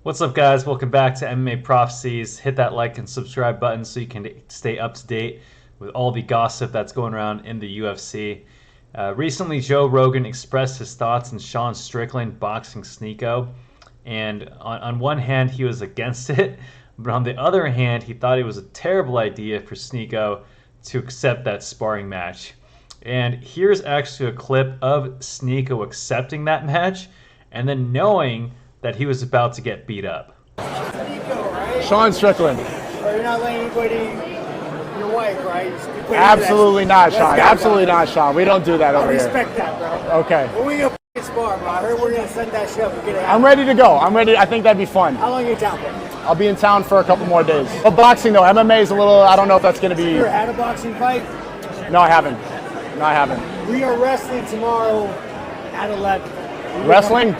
What's up, guys? Welcome back to MMA Prophecies. Hit that like and subscribe button so you can stay up to date with all the gossip that's going around in the UFC. Recently, Joe Rogan expressed his thoughts on Sean Strickland boxing Sneako, and on one hand, he was against it, but on the other hand, he thought it was a terrible idea for Sneako to accept that sparring match. And here's actually a clip of Sneako accepting that match and then knowing that he was about to get beat up. Sean Strickland. Or you're not letting anybody, your wife, right? Absolutely not, Sean. Absolutely not, Sean. We don't do that over here. I respect that, bro. Okay. When we go spar, bro, I heard we're going to send that shit up and get it out. I'm ready to go. I'm ready. I think that'd be fun. How long are you down for? I'll be in town for a couple more days. But boxing, though, MMA is a little, I don't know if that's going to be... You ever had a boxing fight? No, I haven't. No, I haven't. We are wrestling tomorrow at 11. Wrestling?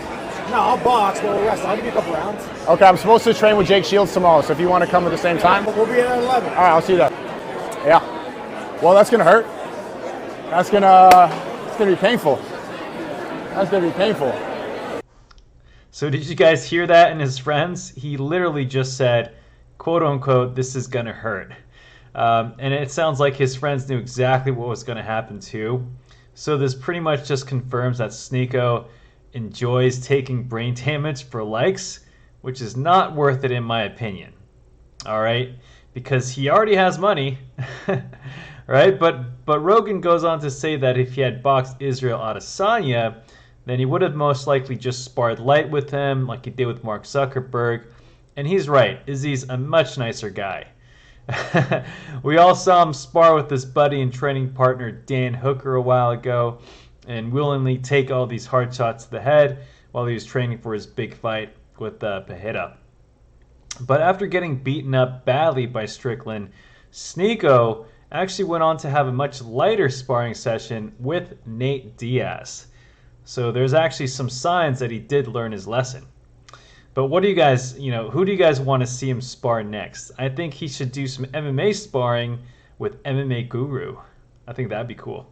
No, I'll box, but we'll wrestle. I'll give you a couple rounds. Okay, I'm supposed to train with Jake Shields tomorrow, so if you want to come at the same time... We'll be at 11. All right, I'll see you there. Yeah. Well, that's going to hurt. That's going to be painful. That's going to be painful. So did you guys hear that in his friends? He literally just said, quote unquote, this is going to hurt. And it sounds like his friends knew exactly what was going to happen too. So this pretty much just confirms that Sneako enjoys taking brain damage for likes, which is not worth it in my opinion. All right? Because he already has money, right? But Rogan goes on to say that if he had boxed Israel Adesanya, then he would have most likely just sparred light with him like he did with Mark Zuckerberg. And he's right. Izzy's a much nicer guy. We all saw him spar with his buddy and training partner Dan Hooker a while ago and willingly take all these hard shots to the head while he was training for his big fight with Pereira. But after getting beaten up badly by Strickland, Sneako actually went on to have a much lighter sparring session with Nate Diaz. So there's actually some signs that he did learn his lesson. But what do you guys, who do you guys want to see him spar next? I think he should do some MMA sparring with MMA Guru. I think that'd be cool.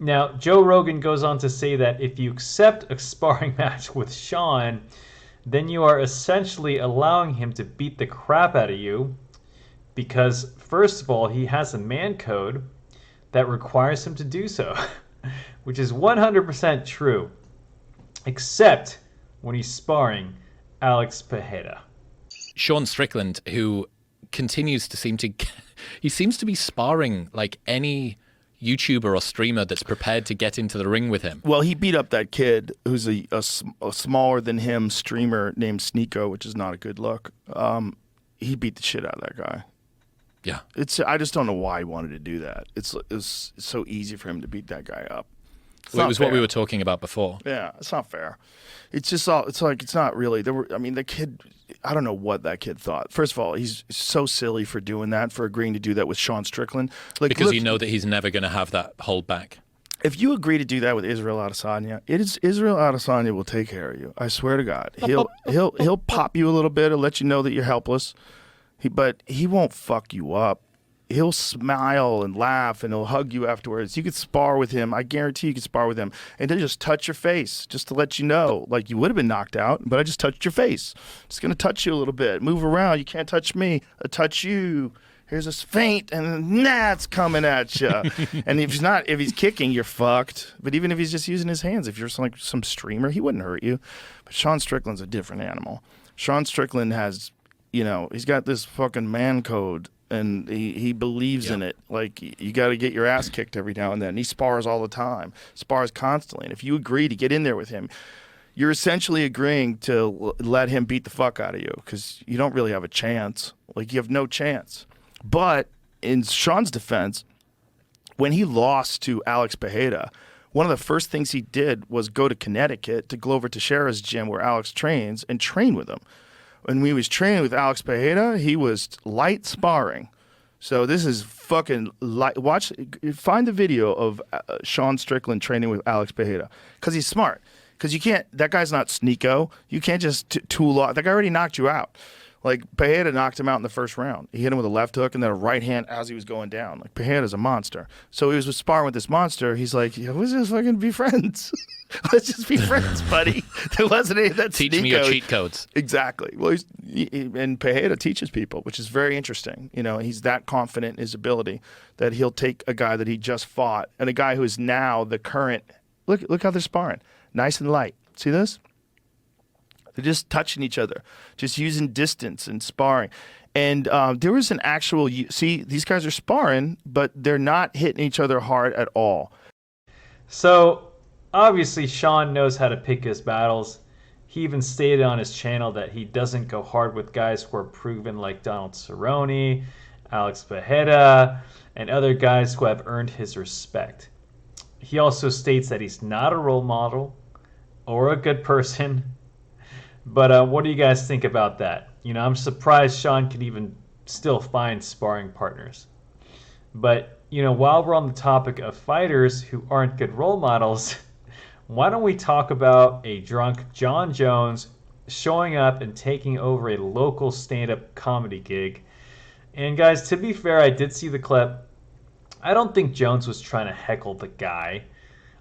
Now, Joe Rogan goes on to say that if you accept a sparring match with Sean, then you are essentially allowing him to beat the crap out of you because, first of all, he has a man code that requires him to do so, which is 100% true, except when he's sparring Alex Pereira. Sean Strickland, who continues to he seems to be sparring like any YouTuber or streamer that's prepared to get into the ring with him. Well, he beat up that kid who's a smaller than him streamer named Sneako, which is not a good look. He beat the shit out of that guy. Yeah. I just don't know why he wanted to do that. It's so easy for him to beat that guy up. Well, it was what we were talking about before. Yeah, it's not fair. It's just it's not really. The kid, I don't know what that kid thought. First of all, he's so silly for doing that, for agreeing to do that with Sean Strickland. Because you know that he's never going to have that hold back. If you agree to do that with Israel Adesanya, Israel Adesanya will take care of you. I swear to God. He'll pop you a little bit and let you know that you're helpless. But he won't fuck you up. He'll smile and laugh and he'll hug you afterwards. You could spar with him. I guarantee you could spar with him. And then just touch your face just to let you know. Like you would have been knocked out, but I just touched your face. Just going to touch you a little bit. Move around. You can't touch me. I touch you. Here's a feint and that's coming at you. And if he's kicking, you're fucked. But even if he's just using his hands, if you're like some streamer, he wouldn't hurt you. But Sean Strickland's a different animal. Sean Strickland has, he's got this fucking man code. And he believes in it. Like, you got to get your ass kicked every now and then. He spars all the time, spars constantly. And if you agree to get in there with him, you're essentially agreeing to let him beat the fuck out of you because you don't really have a chance. Like, you have no chance. But in Sean's defense, when he lost to Alex Pereira, one of the first things he did was go to Connecticut to Glover Teixeira's gym where Alex trains and train with him. When we was training with Alex Pereira, he was light sparring. So this is fucking light. Find the video of Sean Strickland training with Alex Pereira because he's smart. Because you can't, that guy's not Sneako. You can't just tool off. That guy already knocked you out. Like, Pereira knocked him out in the first round. He hit him with a left hook and then a right hand as he was going down. Like, Pereira's a monster. So he was sparring with this monster. He's like, yeah, let's just fucking be friends. Let's just be friends, buddy. There wasn't any of that Teach me your cheat codes. Exactly. Well, and Pereira teaches people, which is very interesting. You know, he's that confident in his ability that he'll take a guy that he just fought and a guy who is now the current. Look how they're sparring. Nice and light. See this? They're just touching each other, just using distance and sparring. And there was an actual, see, these guys are sparring, but they're not hitting each other hard at all. So, obviously, Sean knows how to pick his battles. He even stated on his channel that he doesn't go hard with guys who are proven like Donald Cerrone, Alex Pereira, and other guys who have earned his respect. He also states that he's not a role model or a good person. But what do you guys think about that? You know, I'm surprised Sean can even still find sparring partners. But, you know, while we're on the topic of fighters who aren't good role models, why don't we talk about a drunk John Jones showing up and taking over a local stand-up comedy gig. And guys, to be fair, I did see the clip. I don't think Jones was trying to heckle the guy.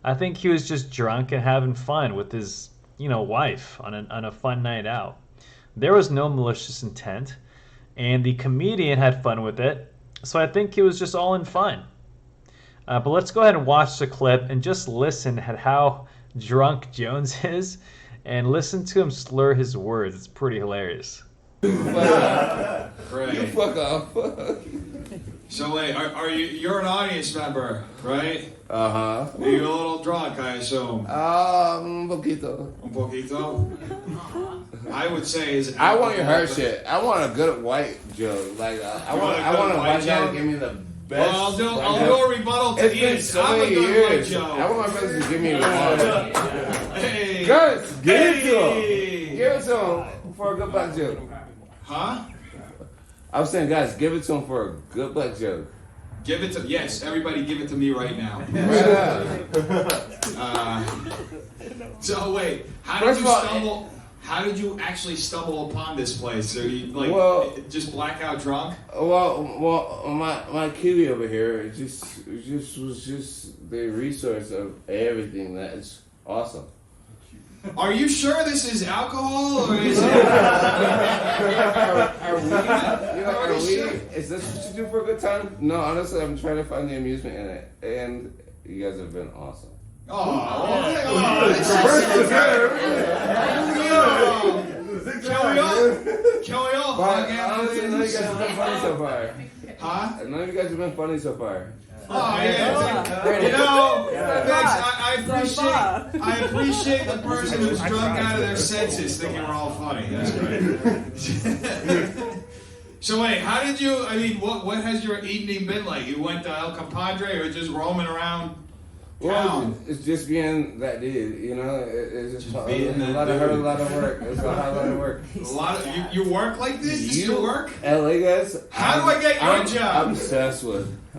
I think he was just drunk and having fun with his wife on a fun night out. There was no malicious intent, and the comedian had fun with it, so I think it was just all in fun. But let's go ahead and watch the clip and just listen at how drunk Jones is, and listen to him slur his words. It's pretty hilarious. You fuck off. So wait, you're an audience member, right? Uh-huh. You're a little drunk, I assume. Un poquito. Un poquito? I would say I want your hair shit. I want a good white joke. Like I want a white guy to give me the best. Well, I'll do a rebuttal to It's Ian. been so I'm a many good white years. joke. I want my friends to give me a rebuttal. Hey. Guys, give it to him. Hey. Give it to him for a good black joke. Huh? I was saying, guys, give it to him for a good black joke. Give it to yes, everybody, give it to me right now. So wait, how did First you of all, stumble? How did you actually stumble upon this place? So you just blackout drunk? Well, my cutie over here was just the resource of everything. That is awesome. Are you sure this is alcohol or is it? Are we? Is this what you do for a good time? No, honestly, I'm trying to find the amusement in it, and you guys have been awesome. Can we all But hug honestly, none of you guys have been funny so far. Huh? None of you guys have been funny so far. Oh yeah. Thanks. I appreciate the person who's drunk out of their senses thinking we're all funny. That's great. So wait, how did you? I mean, what has your evening been like? You went to El Compadre or just roaming around town? Well, it's just being that dude, you know. It's just a being that lot of dude. hurt, a lot of work. It's a lot of work. A lot of you work like this? This is your work? LA guys. How do I get your job?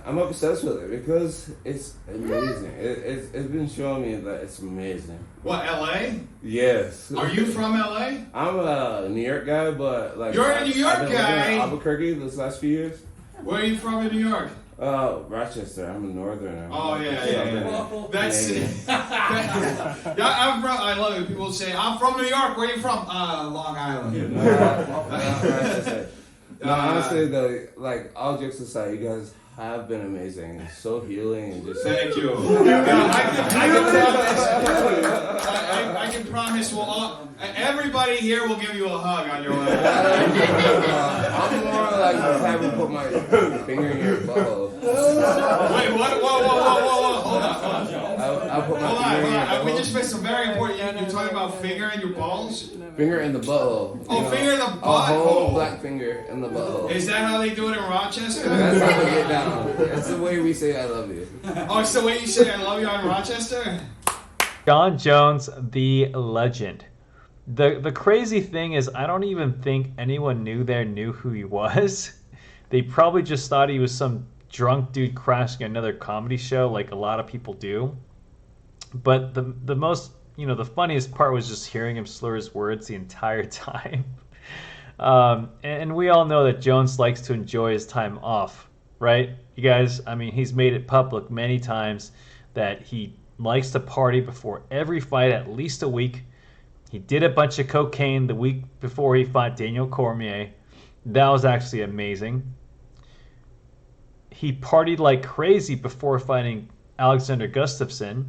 I'm obsessed with it because it's amazing. It's been showing me that it's amazing. What, LA? Yes. Are you from LA? I'm a New York guy, but like You're a New York I've been living guy? in Albuquerque this last few years. Where are you from in New York? Rochester. I'm a northerner. Oh yeah. That's it. Yeah, I love it. People say, I'm from New York. Where are you from? Long Island. Rochester. No, honestly, though, like all jokes aside, you guys have been amazing. It's so healing and just. Thank you. I can promise everybody here will give you a hug on your way. I'm more like the type to put my finger in your butthole. Wait, what? Whoa. Hold on. I'll put my finger in your butthole. We just missed some very important. You're talking about finger in your balls? Finger in the butthole. Oh, finger in the A whole butthole. black finger in the butthole. Is that how they do it in Rochester? That's how we get down. It's the way we say I love you. Oh, it's the way you say I love you in Rochester? John Jones, the legend. The crazy thing is, I don't even think anyone knew who he was. They probably just thought he was some drunk dude crashing another comedy show like a lot of people do. But the most, the funniest part was just hearing him slur his words the entire time. And we all know that Jones likes to enjoy his time off, right? You guys, I mean, he's made it public many times that he likes to party before every fight at least a week. He did a bunch of cocaine the week before he fought Daniel Cormier. That was actually amazing. He partied like crazy before fighting Alexander Gustafsson.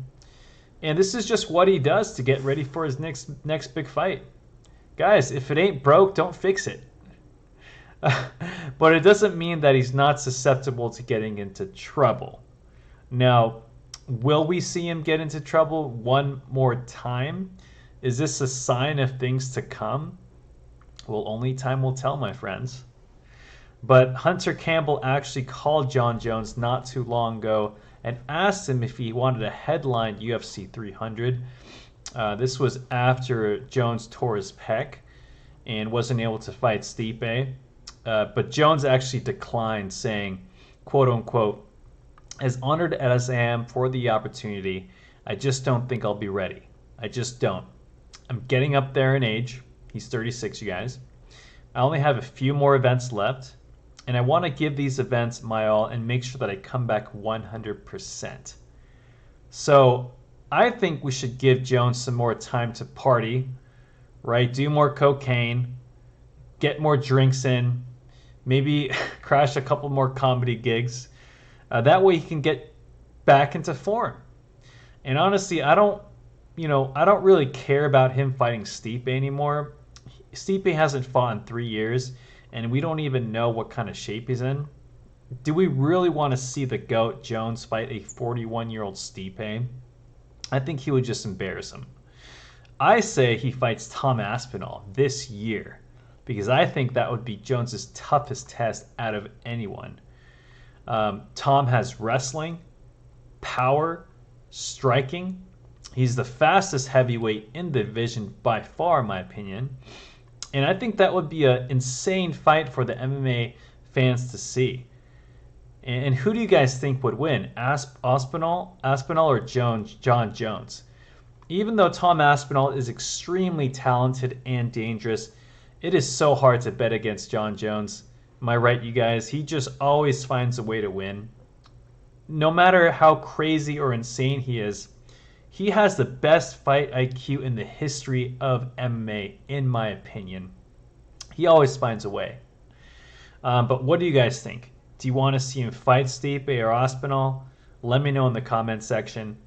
And this is just what he does to get ready for his next big fight. Guys, if it ain't broke, don't fix it. But it doesn't mean that he's not susceptible to getting into trouble. Now, will we see him get into trouble one more time? Is this a sign of things to come? Well, only time will tell, my friends. But Hunter Campbell actually called Jon Jones not too long ago and asked him if he wanted to headline UFC 300. This was after Jones tore his pec and wasn't able to fight Stipe. But Jones actually declined, saying, quote unquote, "As honored as I am for the opportunity, I just don't think I'll be ready. I just don't. I'm getting up there in age." He's 36, you guys. "I only have a few more events left, and I want to give these events my all and make sure that I come back 100%. So I think we should give Jones some more time to party, right? Do more cocaine, get more drinks in, maybe crash a couple more comedy gigs. That way he can get back into form. And honestly, I don't really care about him fighting Stipe anymore. Stipe hasn't fought in 3 years, and we don't even know what kind of shape he's in. Do we really want to see the GOAT Jones fight a 41-year-old Stipe? I think he would just embarrass him. I say he fights Tom Aspinall this year, because I think that would be Jones's toughest test out of anyone. Tom has wrestling, power, striking. He's the fastest heavyweight in the division by far, in my opinion. And I think that would be an insane fight for the MMA fans to see. And who do you guys think would win, Aspinall or Jon Jones? Even though Tom Aspinall is extremely talented and dangerous, it is so hard to bet against Jon Jones. Am I right, you guys? He just always finds a way to win. No matter how crazy or insane he is, he has the best fight IQ in the history of MMA, in my opinion. He always finds a way. But what do you guys think? Do you want to see him fight Stipe or Aspinall? Let me know in the comment section.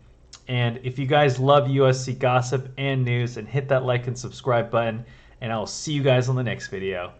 And if you guys love UFC gossip and news, then hit that like and subscribe button. And I'll see you guys on the next video.